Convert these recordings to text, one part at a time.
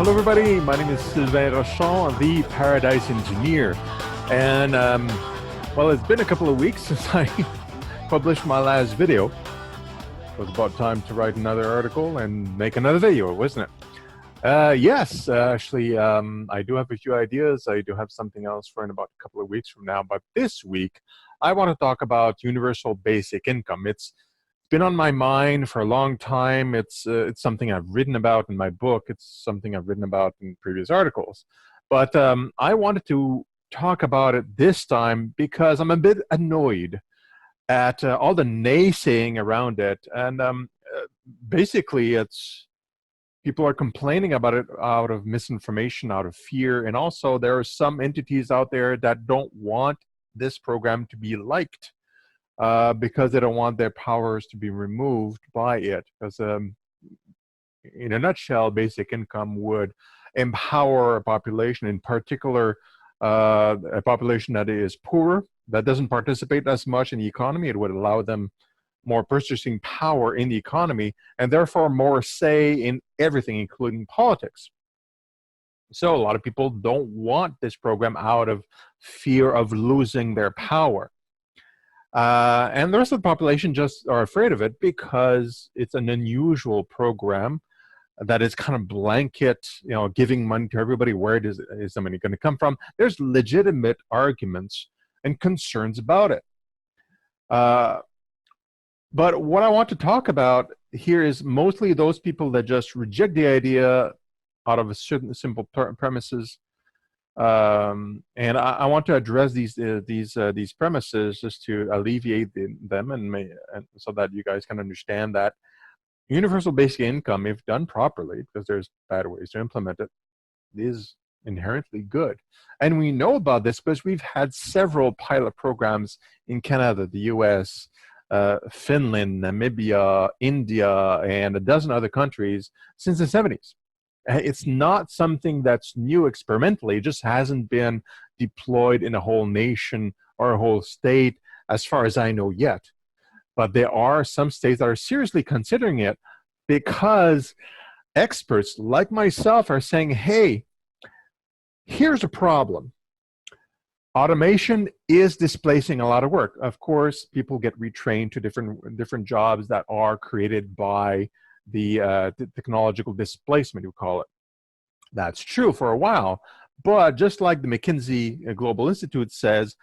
Hello, everybody. My name is Sylvain Rochon, the Paradise Engineer. And, well, it's been a couple of weeks since I published my last video. It was about time to write another article and make another video, wasn't it? Yes, actually, I do have a few ideas. I do have something else for in about a couple of weeks from now. But this week, I want to talk about universal basic income. It's been on my mind for a long time. It's something I've written about in my book. It's something I've written about in previous articles. But I wanted to talk about it this time because I'm a bit annoyed at all the naysaying around it. And basically, it's people are complaining about it out of misinformation, out of fear. And also, there are some entities out there that don't want this program to be liked. Because they don't want their powers to be removed by it. Because in a nutshell, basic income would empower a population, in particular a population that is poor, that doesn't participate as much in the economy. It would allow them more purchasing power in the economy, and therefore more say in everything, including politics. So a lot of people don't want this program out of fear of losing their power. And the rest of the population just are afraid of it because it's an unusual program that is kind of blanket, giving money to everybody. Where is the money going to come from? There's legitimate arguments and concerns about it. But what I want to talk about here is mostly those people that just reject the idea out of a certain simple premises. And I want to address these premises just to alleviate them and so that you guys can understand that universal basic income, if done properly, because there's bad ways to implement it, is inherently good. And we know about this because we've had several pilot programs in Canada, the US, Finland, Namibia, India, and a dozen other countries since the 70s. It's not something that's new experimentally. It just hasn't been deployed in a whole nation or a whole state as far as I know yet. But there are some states that are seriously considering it because experts like myself are saying, hey, here's a problem. Automation is displacing a lot of work. Of course, people get retrained to different jobs that are created by the technological displacement, we call it. That's true for a while, but just like the McKinsey Global Institute says,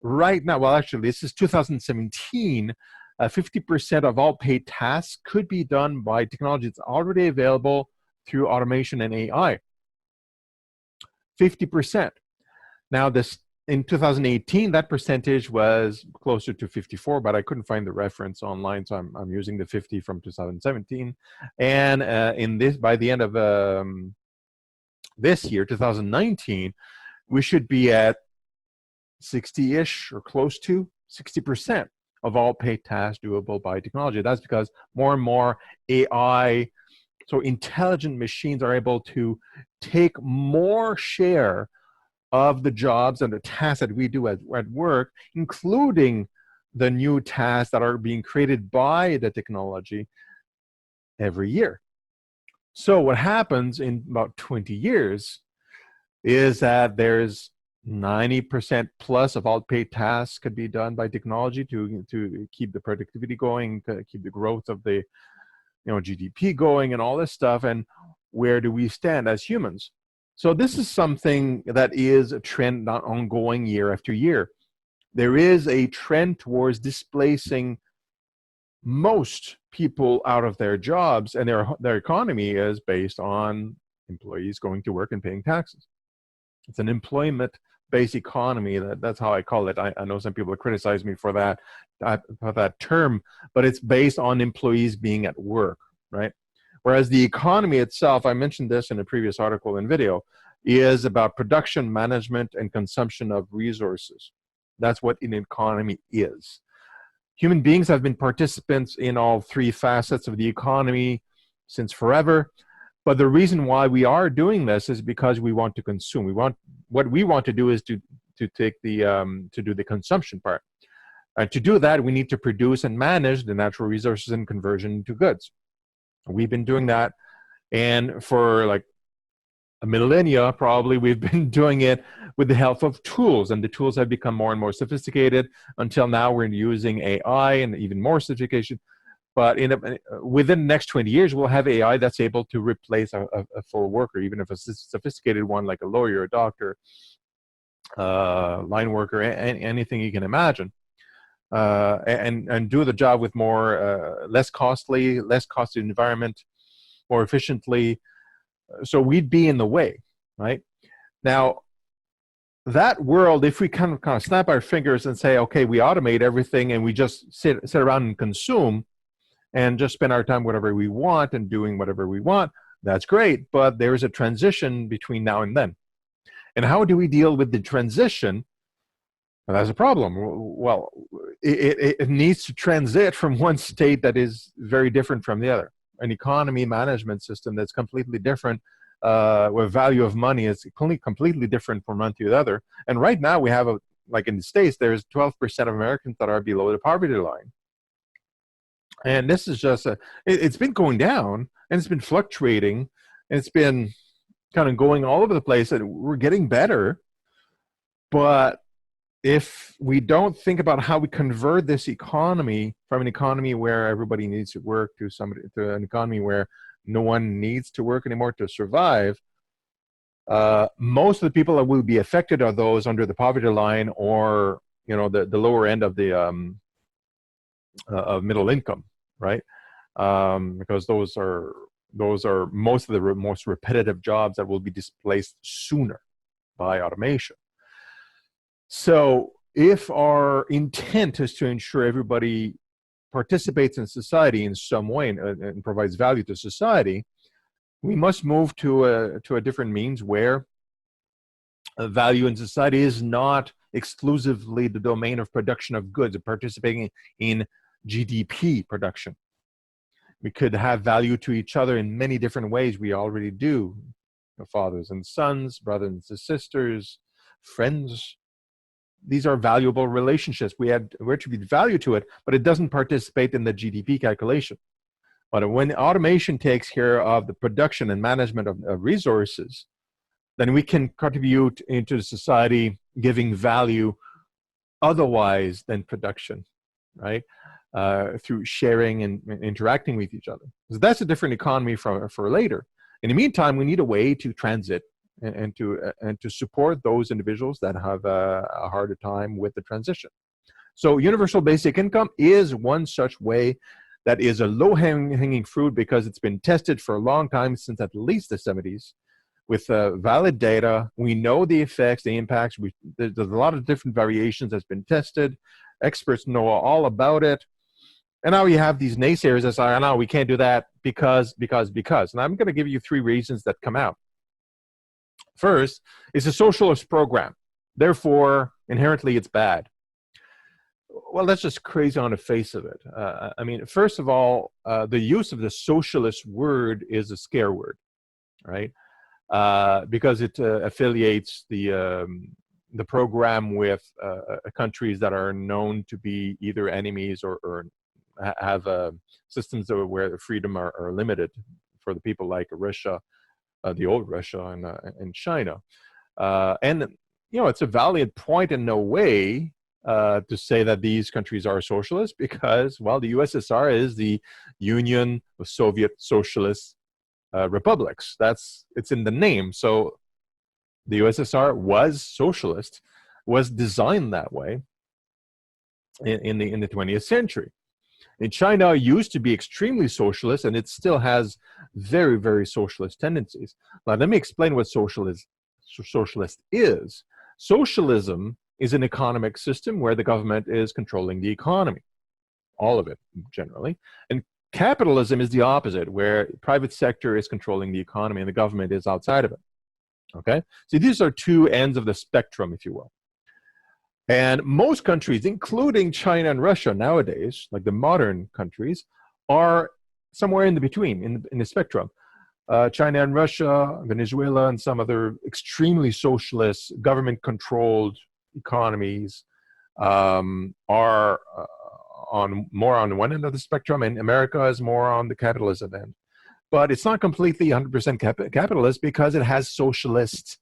right now, well, actually, this is 2017, 50% of all paid tasks could be done by technology that's already available through automation and AI. 50%. Now, in 2018, that percentage was closer to 54, but I couldn't find the reference online, so I'm using the 50 from 2017. And by the end of this year, 2019, we should be at 60-ish or close to 60% of all paid tasks doable by technology. That's because more and more AI, so intelligent machines, are able to take more share of the jobs and the tasks that we do at work, including the new tasks that are being created by the technology every year. So what happens in about 20 years is that there's 90% plus of all paid tasks could be done by technology to keep the productivity going, to keep the growth of the GDP going and all this stuff. And where do we stand as humans? So this is something that is a trend, not ongoing year after year. There is a trend towards displacing most people out of their jobs, and their economy is based on employees going to work and paying taxes. It's an employment-based economy. That's how I call it. I know some people criticize me for that term, but it's based on employees being at work, right? Whereas the economy itself, I mentioned this in a previous article and video, is about production, management, and consumption of resources. That's what an economy is. Human beings have been participants in all three facets of the economy since forever. But the reason why we are doing this is because we want to consume. What we want to do is to do the consumption part. To do that, we need to produce and manage the natural resources and conversion to goods. We've been doing that, and for like millennia, probably, we've been doing it with the help of tools, and the tools have become more and more sophisticated until now we're using AI and even more sophistication. But within the next 20 years, we'll have AI that's able to replace a full worker, even if a sophisticated one like a lawyer, a doctor, line worker, anything you can imagine, and do the job with more less costly environment, more efficiently. So we'd be in the way, right? Now, that world, if we kind of snap our fingers and say, okay, we automate everything and we just sit around and consume and just spend our time whatever we want and doing whatever we want, that's great. But there's a transition between now and then. And how do we deal with the transition? Well, that's a problem. Well, it needs to transit from one state that is very different from the other. An economy management system that's completely different, where value of money is completely different from one to the other. And right now we have, like in the States, there's 12% of Americans that are below the poverty line. And this is just, it's been going down, and it's been fluctuating, and it's been kind of going all over the place, and we're getting better. But if we don't think about how we convert this economy from an economy where everybody needs to work to an economy where no one needs to work anymore to survive, most of the people that will be affected are those under the poverty line, or the lower end of the of middle income, right? Because those are most of the most repetitive jobs that will be displaced sooner by automation. So if our intent is to ensure everybody participates in society in some way and provides value to society, we must move to a different means where value in society is not exclusively the domain of production of goods, participating in GDP production. We could have value to each other in many different ways. We already do. Fathers and sons, brothers and sisters, friends. These are valuable relationships. We attribute value to it, but it doesn't participate in the GDP calculation. But when automation takes care of the production and management of resources, then we can contribute into society, giving value otherwise than production, right? Through sharing and interacting with each other. So that's a different economy for later. In the meantime, we need a way to transit and to support those individuals that have a harder time with the transition. So universal basic income is one such way that is a low-hanging fruit, because it's been tested for a long time, since at least the 70s, with valid data. We know the effects, the impacts. There's a lot of different variations that's been tested. Experts know all about it. And now you have these naysayers that say, oh, no, we can't do that because. And I'm going to give you 3 reasons that come out. First, it's a socialist program. Therefore, inherently, it's bad. Well, that's just crazy on the face of it. I mean, first of all, the use of the socialist word is a scare word, right? Because it affiliates the program with countries that are known to be either enemies or have systems where the freedom are limited for the people, like Russia, the old Russia, and China. And it's a valid point in no way to say that these countries are socialist, because, well, the USSR is the Union of Soviet Socialist Republics. It's in the name. So the USSR was socialist, was designed that way in the 20th century. And China used to be extremely socialist, and it still has very, very socialist tendencies. Now, let me explain what socialist is. Socialism is an economic system where the government is controlling the economy, all of it, generally. And capitalism is the opposite, where private sector is controlling the economy and the government is outside of it. Okay? So these are 2 ends of the spectrum, if you will. And most countries, including China and Russia nowadays, like the modern countries, are somewhere in the between, in the spectrum. China and Russia, Venezuela, and some other extremely socialist, government-controlled economies are more on one end of the spectrum, and America is more on the capitalism end. but it's not completely 100% capitalist because it has socialist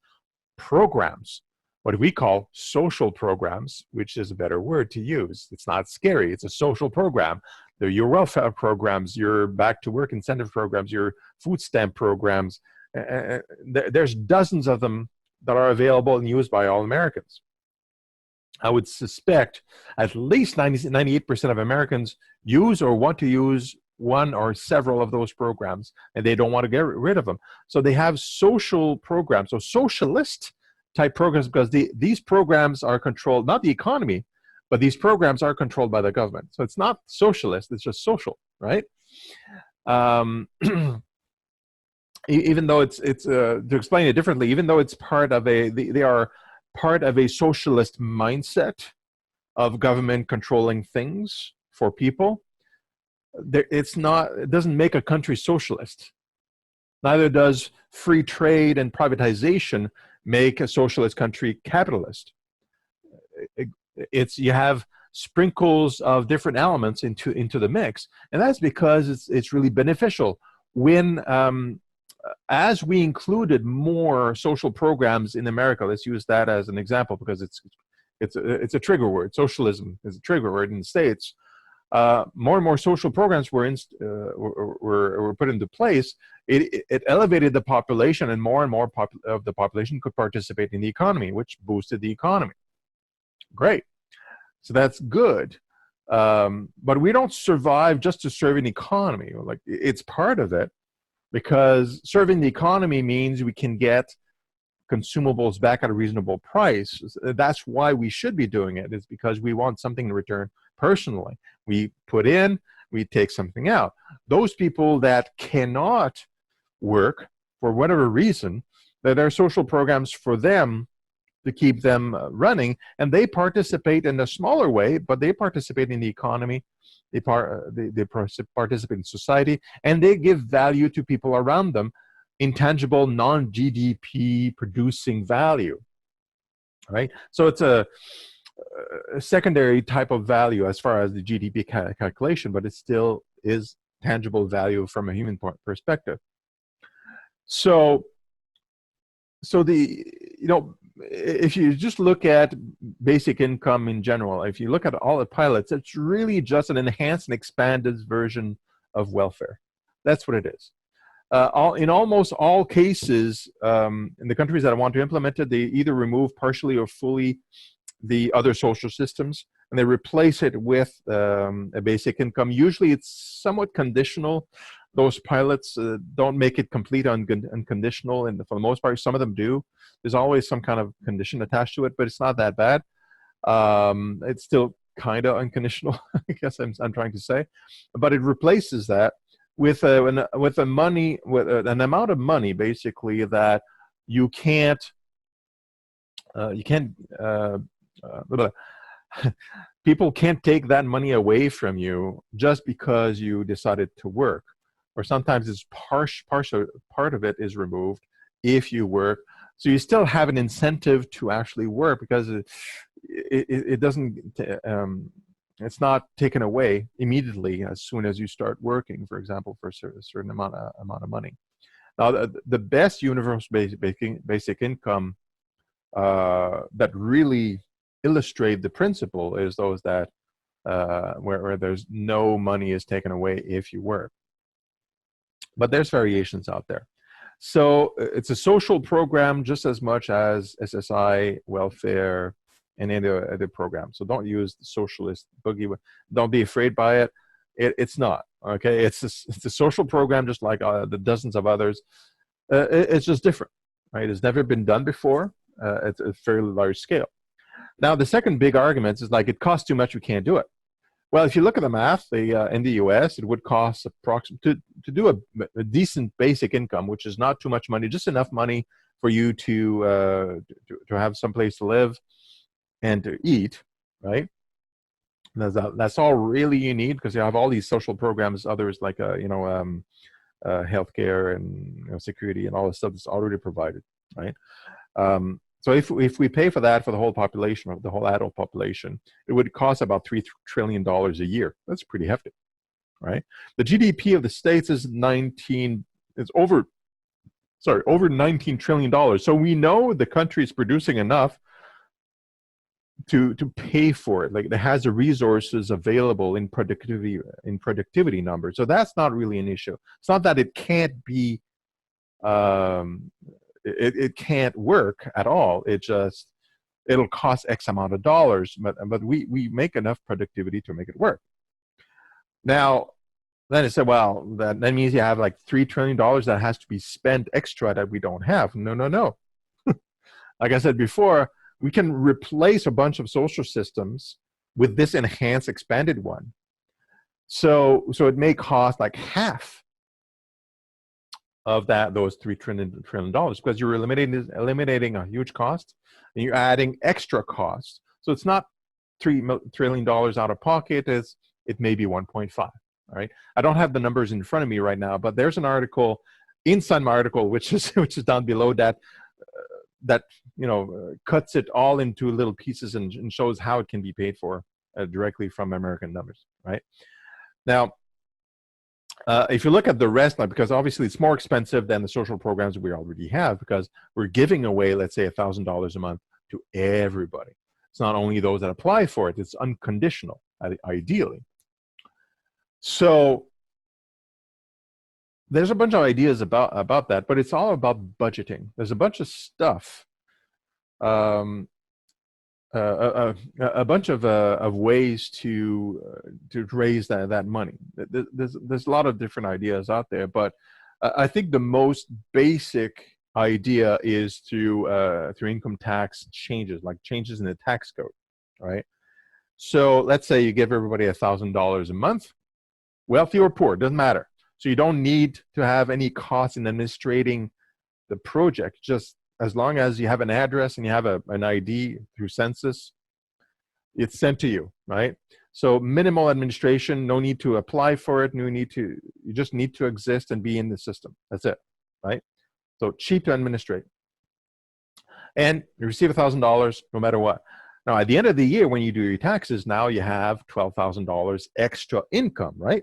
programs, what we call social programs, which is a better word to use. It's not scary. It's a social program. They're your welfare programs, your back to work incentive programs, your food stamp programs. There's dozens of them that are available and used by all Americans. I would suspect at least 98% of Americans use or want to use one or several of those programs, and they don't want to get rid of them. So they have social programs, so socialist type programs, because these programs are controlled, not the economy, but these programs are controlled by the government. So it's not socialist, it's just social, right? Even though it's to explain it differently, even though it's part of they are part of a socialist mindset of government controlling things for people, it doesn't make a country socialist. Neither does free trade and privatization make a socialist country capitalist. You have sprinkles of different elements into the mix, and that's because it's really beneficial. When as we included more social programs in America, let's use that as an example because it's a trigger word. Socialism is a trigger word in the States. More and more social programs were put into place. It elevated the population, and more of the population could participate in the economy, which boosted the economy. Great. So that's good. But we don't survive just to serve an economy. Like, it's part of it, because serving the economy means we can get consumables back at a reasonable price. That's why we should be doing it, is because we want something in return personally. We put in, we take something out. Those people that cannot work for whatever reason, there are social programs for them to keep them running, and they participate in a smaller way, but they participate in the economy, they participate in society, and they give value to people around them, intangible, non-GDP producing value, right? So it's a secondary type of value as far as the GDP calculation, but it still is tangible value from a human perspective. So if you just look at basic income in general, if you look at all the pilots, it's really just an enhanced and expanded version of welfare. That's what it is. In almost all cases, in the countries that want to implement it, they either remove partially or fully the other social systems, and they replace it with a basic income. Usually it's somewhat conditional. Those pilots don't make it complete unconditional, and for the most part, some of them do. There's always some kind of condition attached to it, but it's not that bad. It's still kind of unconditional, I guess I'm trying to say. But it replaces that with an amount of money, basically, that you can't people can't take that money away from you just because you decided to work. Or sometimes it's part of it is removed if you work. So you still have an incentive to actually work, because it doesn't, it's not taken away immediately as soon as you start working, for example, for a certain amount of money. Now, the best universal basic income that really illustrate the principle is those that where there's no money is taken away if you work. But there's variations out there. So it's a social program just as much as SSI, welfare, and any other program. So don't use the socialist boogie. Don't be afraid by it. It's not, okay? It's a social program just like the dozens of others. It's just different, right? It's never been done before. It's a fairly large scale. Now, the second big argument is like, it costs too much, we can't do it. Well, if you look at the math, in the US, it would cost approximately, to do a decent basic income, which is not too much money, just enough money for you to have some place to live and to eat, right? That's all really you need, because you have all these social programs, others like, healthcare and security and all this stuff that's already provided, right? So if we pay for that for the whole population, the whole adult population, it would cost about $3 trillion a year. That's pretty hefty, right? The GDP of the States is 19 It's over $19 trillion. So we know the country is producing enough to pay for it. Like, it has the resources available in productivity numbers. So that's not really an issue. It's not that it can't be, it can't work at all. It'll cost X amount of dollars, but we make enough productivity to make it work. Now, then it said, well, that means you have like $3 trillion that has to be spent extra that we don't have. No. Like I said before, we can replace a bunch of social systems with this enhanced, expanded one. So it may cost like half of those $3 trillion because you're eliminating a huge cost and you're adding extra costs. So it's not $3 trillion out of pocket. It may be 1.5. All right. I don't have the numbers in front of me right now, but there's an article inside my article which is down below that cuts it all into little pieces and shows how it can be paid for directly from American numbers. Right now. If you look at the rest, because obviously it's more expensive than the social programs we already have, because we're giving away, let's say, $1,000 a month to everybody. It's not only those that apply for it, it's unconditional, ideally. So there's a bunch of ideas about that, but it's all about budgeting. There's a bunch of stuff, a bunch of ways to raise that money. There's a lot of different ideas out there, but I think the most basic idea is through income tax changes, like changes in the tax code, right? So let's say you give everybody $1,000 a month, wealthy or poor, doesn't matter. So you don't need to have any cost in administrating the project, just as long as you have an address and you have an ID through census, it's sent to you, right? So minimal administration, no need to apply for it, you just need to exist and be in the system. That's it, right? So cheap to administrate. And you receive $1,000 no matter what. Now, at the end of the year, when you do your taxes, now you have $12,000 extra income, right?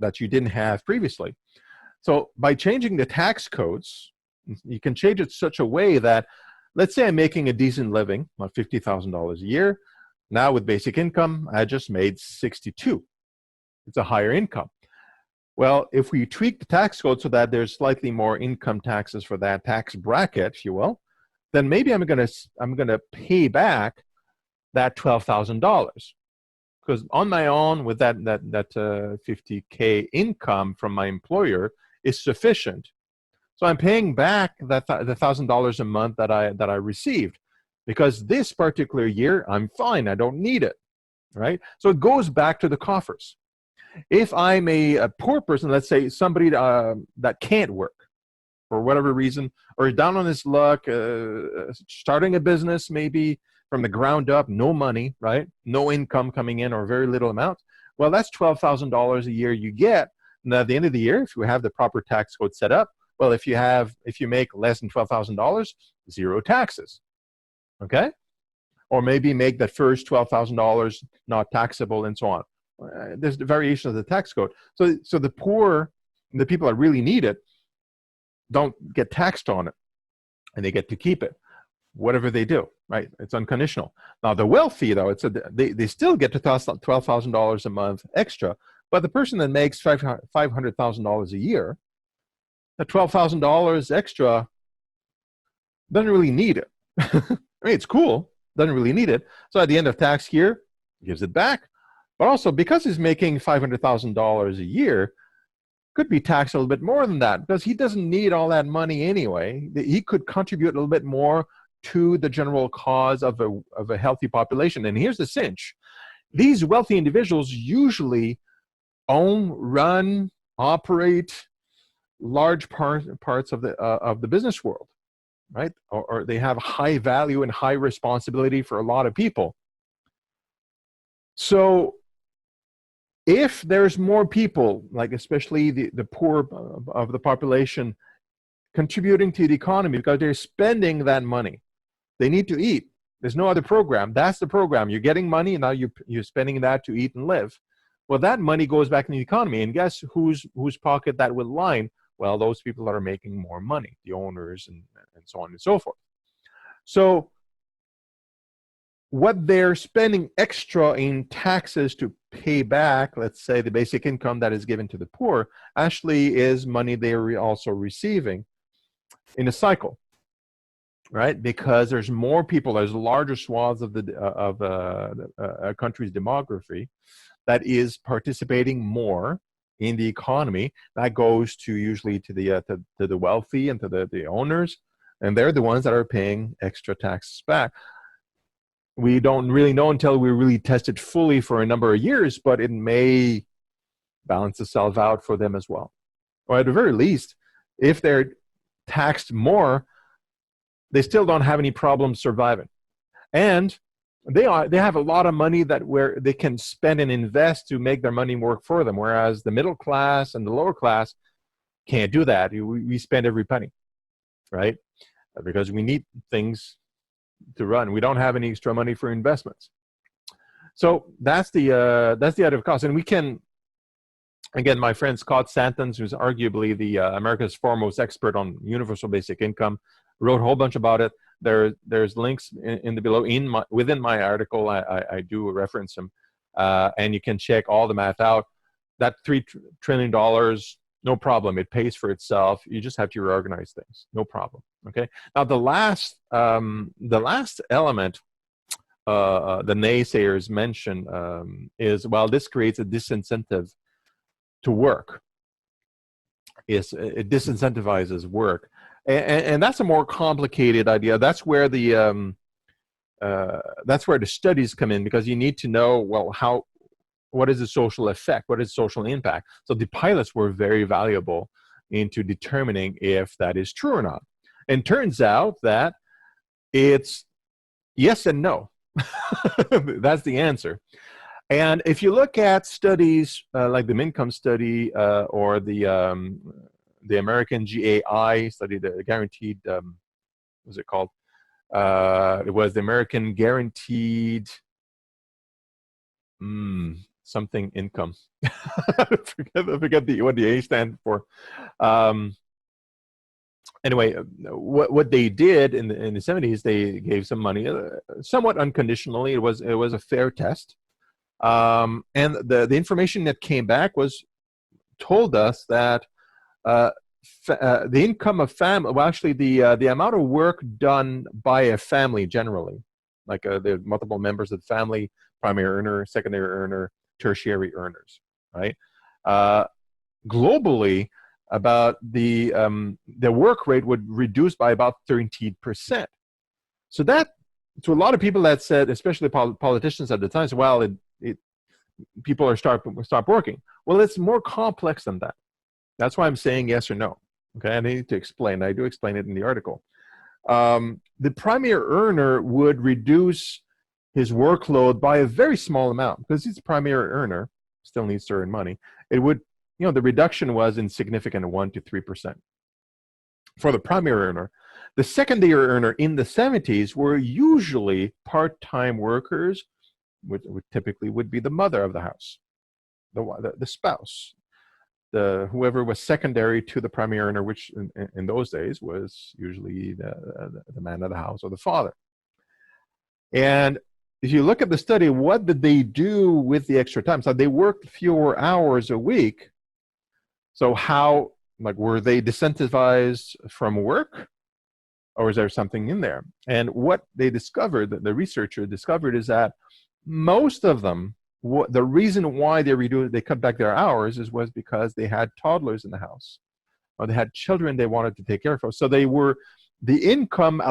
That you didn't have previously. So by changing the tax codes, you can change it such a way that, let's say I'm making a decent living, about $50,000 a year. Now with basic income, I just made 62. It's a higher income. Well, if we tweak the tax code so that there's slightly more income taxes for that tax bracket, if you will, then maybe I'm gonna pay back that $12,000. Because on my own, with that 50K income from my employer is sufficient. So I'm paying back the $1,000 a month that I received, because this particular year I'm fine. I don't need it, right? So it goes back to the coffers. If I'm a poor person, let's say somebody that can't work for whatever reason, or is down on his luck, starting a business maybe from the ground up, no money, right? No income coming in or very little amount. Well, that's $12,000 a year you get. And at the end of the year, if you have the proper tax code set up, well, if you make less than $12,000, zero taxes, okay? Or maybe make that first $12,000 not taxable and so on. There's the variation of the tax code. So the poor, the people that really need it, don't get taxed on it, and they get to keep it, whatever they do, right? It's unconditional. Now the wealthy, though, they still get to $12,000 a month extra, but the person that makes $500,000 a year, the $12,000 extra doesn't really need it. I mean, it's cool, doesn't really need it. So at the end of tax year, gives it back. But also, because he's making $500,000 a year, could be taxed a little bit more than that, because he doesn't need all that money anyway. He could contribute a little bit more to the general cause of a healthy population. And here's the cinch. These wealthy individuals usually own, run, operate large parts of the business world, right? Or they have high value and high responsibility for a lot of people. So if there's more people, like especially the poor of the population, contributing to the economy because they're spending that money, they need to eat. There's no other program. That's the program. You're getting money, and now you're spending that to eat and live. Well, that money goes back in the economy, and guess whose pocket that will line? Well, those people that are making more money, the owners and so on and so forth. So what they're spending extra in taxes to pay back, let's say the basic income that is given to the poor, actually is money they're also receiving in a cycle, right? Because there's more people, there's larger swaths of a country's demography that is participating more in the economy. That goes to usually to the wealthy and to the owners, and they're the ones that are paying extra taxes back. We don't really know until we really test it fully for a number of years, but it may balance itself out for them as well. Or at the very least, if they're taxed more, they still don't have any problem surviving. And they have a lot of money that where they can spend and invest to make their money work for them, whereas the middle class and the lower class can't do that. We spend every penny, right? Because we need things to run. We don't have any extra money for investments. So that's the additive cost. And we can, again, my friend Scott Santons, who's arguably the America's foremost expert on universal basic income, wrote a whole bunch about it. There's links in the below. Within my article, I do reference them, and you can check all the math out. That $3 trillion, no problem. It pays for itself. You just have to reorganize things. No problem. Okay. Now the last element the naysayers mention is, well, this creates a disincentive to work. It disincentivizes work, and that's a more complicated idea. That's where the studies come in, because you need to know, well, what is the social effect? What is social impact? So the pilots were very valuable into determining if that is true or not. And turns out that it's yes and no. That's the answer. And if you look at studies like the Income study or the American GAI study, the guaranteed, what was it called? It was the American Guaranteed something income. I forget what the A stands for. Anyway, what they did in the 70s, they gave some money, somewhat unconditionally. It was a fair test, and the information that came back told us that the income of family, well, actually the amount of work done by a family generally, like the multiple members of the family, primary earner, secondary earner, tertiary earners, right? Globally, about the work rate would reduce by about 13%. So that, to a lot of people that said, especially politicians at the time, said, well, people are stop working. Well, it's more complex than that. That's why I'm saying yes or no. Okay, I need to explain. I do explain it in the article. The primary earner would reduce his workload by a very small amount, because he's a primary earner, still needs to earn money. It would, the reduction was insignificant, 1 to 3% for the primary earner. The secondary earner in the 70s were usually part-time workers, which typically would be the mother of the house, the spouse, whoever was secondary to the primary earner, which in those days was usually the man of the house or the father. And if you look at the study, what did they do with the extra time? So they worked fewer hours a week. So how, were they disincentivized from work, or is there something in there? And what they discovered, the researcher discovered, is that most of them, the reason why they cut back their hours was because they had toddlers in the house, or they had children they wanted to take care of. So the income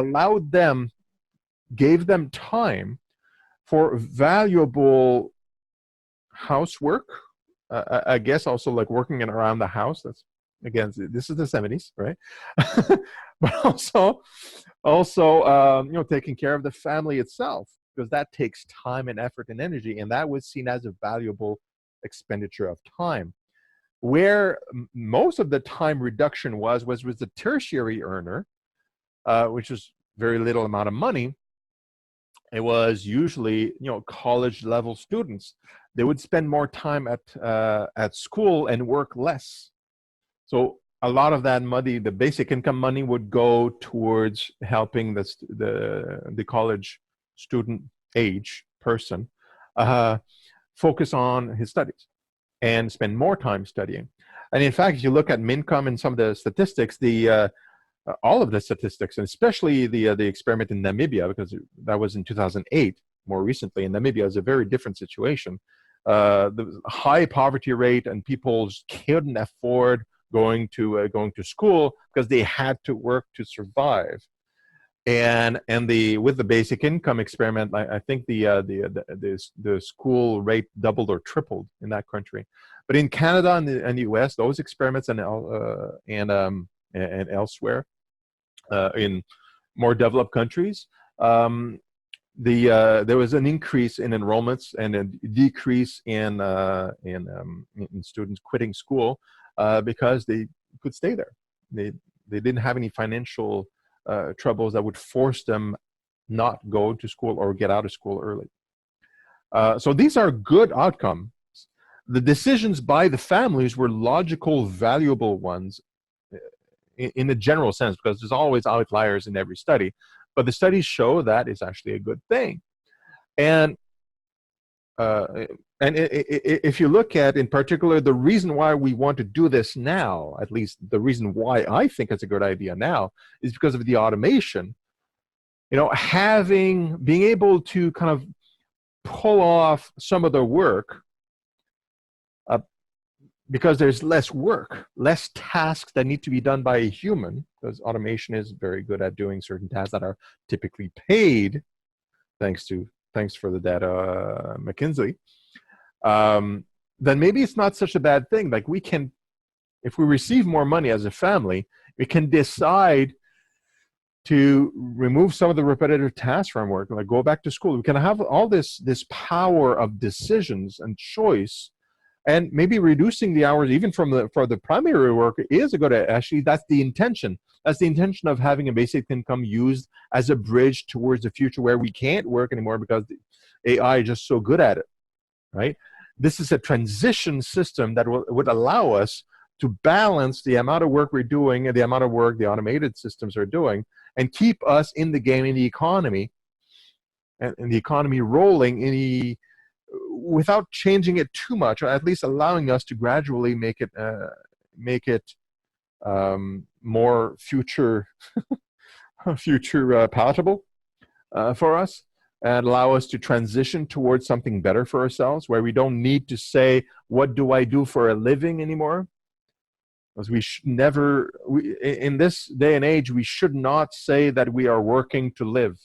gave them time for valuable housework. I guess also working around the house. That's, again, this is the 70s, right? But also taking care of the family itself, because that takes time and effort and energy, and that was seen as a valuable expenditure of time. Where most of the time reduction was the tertiary earner, which was very little amount of money. It was usually college level students. They would spend more time at school and work less. So a lot of that money, the basic income money, would go towards helping the college student age person uh, focus on his studies and spend more time studying. And in fact, if you look at income and some of the statistics, all of the statistics, and especially the experiment in Namibia, because that was in 2008. More recently, in Namibia, is a very different situation. The high poverty rate, and people couldn't afford going to school because they had to work to survive. And with the basic income experiment, I think the school rate doubled or tripled in that country. But in Canada and the US, those experiments and elsewhere in more developed countries, there was an increase in enrollments and a decrease in students quitting school because they could stay there. They didn't have any financial troubles that would force them not go to school or get out of school early. So these are good outcomes. The decisions by the families were logical, valuable ones in a general sense, because there's always outliers in every study. But the studies show that it's actually a good thing. And if you look at, in particular, the reason why we want to do this now, at least the reason why I think it's a good idea now, is because of the automation. You know, being able to kind of pull off some of the work because there's less work, less tasks that need to be done by a human, because automation is very good at doing certain tasks that are typically paid, thanks for the data, McKinsey. Then maybe it's not such a bad thing. Like, we can, if we receive more money as a family, we can decide to remove some of the repetitive tasks from work, like go back to school. We can have all this power of decisions and choice. And maybe reducing the hours, even for the primary work, is a good. Actually, that's the intention. That's the intention of having a basic income used as a bridge towards the future where we can't work anymore because AI is just so good at it, right? This is a transition system that would allow us to balance the amount of work we're doing and the amount of work the automated systems are doing, and keep us in the game, in the economy, and the economy rolling without changing it too much, or at least allowing us to gradually make it more future palatable for us, and allow us to transition towards something better for ourselves, where we don't need to say, what do I do for a living anymore? Because we should never, in this day and age, we should not say that we are working to live.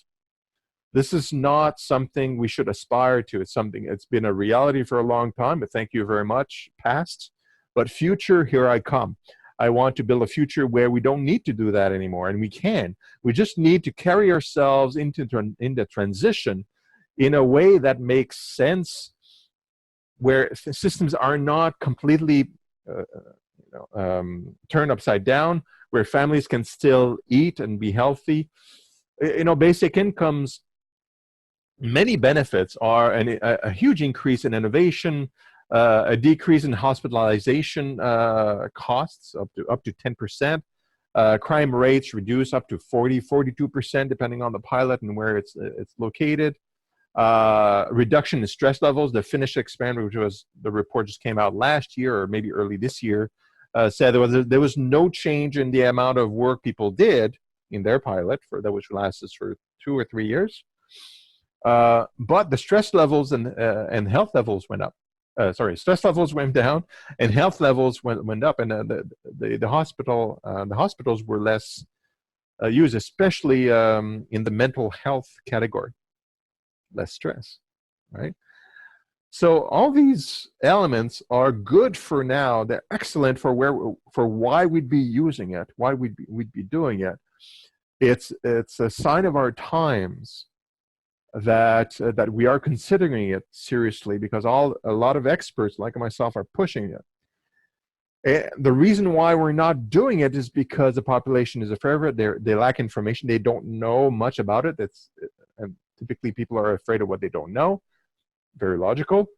This is not something we should aspire to. It's been a reality for a long time, but thank you very much, past. But future, here I come. I want to build a future where we don't need to do that anymore, and we can. We just need to carry ourselves into the transition in a way that makes sense, where systems are not completely turned upside down, where families can still eat and be healthy. Basic incomes, many benefits are a huge increase in innovation, a decrease in hospitalization costs up to 10%, crime rates reduce up to 42%, depending on the pilot and where it's located. Reduction in stress levels. The Finnish experiment, which was the report just came out last year or maybe early this year, said there was no change in the amount of work people did in their pilot which lasted for 2 or 3 years. But the stress levels and health levels went up. Stress levels went down and health levels went up, and the hospitals were less used, especially in the mental health category. Less stress, right? So all these elements are good for now. They're excellent for why we'd be using it, why we'd be doing it. It's a sign of our times that we are considering it seriously, because a lot of experts like myself are pushing it. And the reason why we're not doing it is because the population is afraid of it. They lack information. They don't know much about it. And typically people are afraid of what they don't know. Very logical.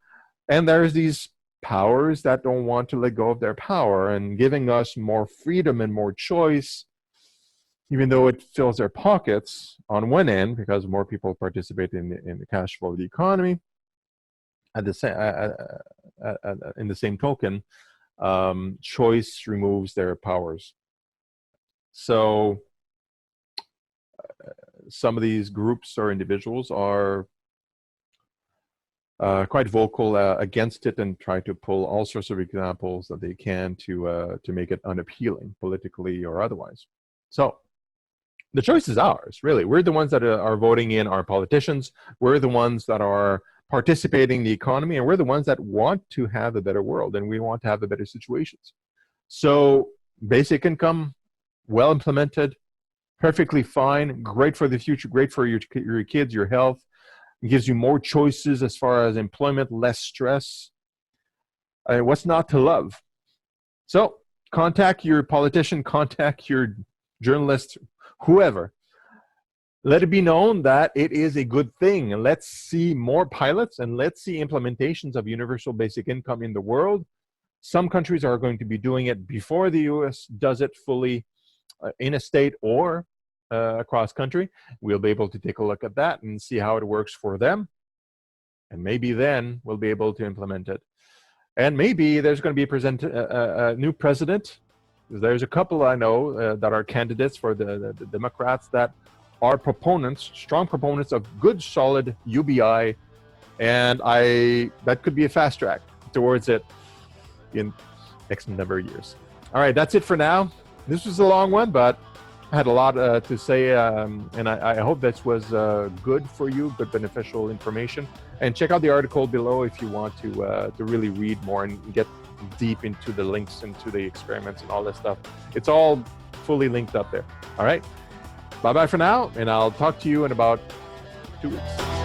And there's these powers that don't want to let go of their power and giving us more freedom and more choice, even though it fills their pockets on one end because more people participate in the cash flow of the economy. At the same, in the same token, choice removes their powers. So some of these groups or individuals are quite vocal against it and try to pull all sorts of examples that they can to make it unappealing politically or otherwise. So the choice is ours, really. We're the ones that are voting in our politicians. We're the ones that are participating in the economy, and we're the ones that want to have a better world, and we want to have a better situations. So basic income, well implemented, perfectly fine, great for the future, great for your kids, your health. It gives you more choices as far as employment, less stress. What's not to love? So contact your politician, contact your journalist, whoever. Let it be known that it is a good thing. And let's see more pilots and let's see implementations of universal basic income in the world. Some countries are going to be doing it before the US does it fully in a state or across country. We'll be able to take a look at that and see how it works for them. And maybe then we'll be able to implement it. And maybe there's going to be a new president. There's a couple I know that are candidates for the Democrats that are proponents, strong proponents of good, solid UBI. And that could be a fast track towards it in X number of years. All right, that's it for now. This was a long one, but I had a lot to say, and I hope this was good for you, good beneficial information. And check out the article below if you want to really read more and get deep into the links into the experiments and all that stuff. It's all fully linked up there. All right, bye-bye for now, and I'll talk to you in about 2 weeks.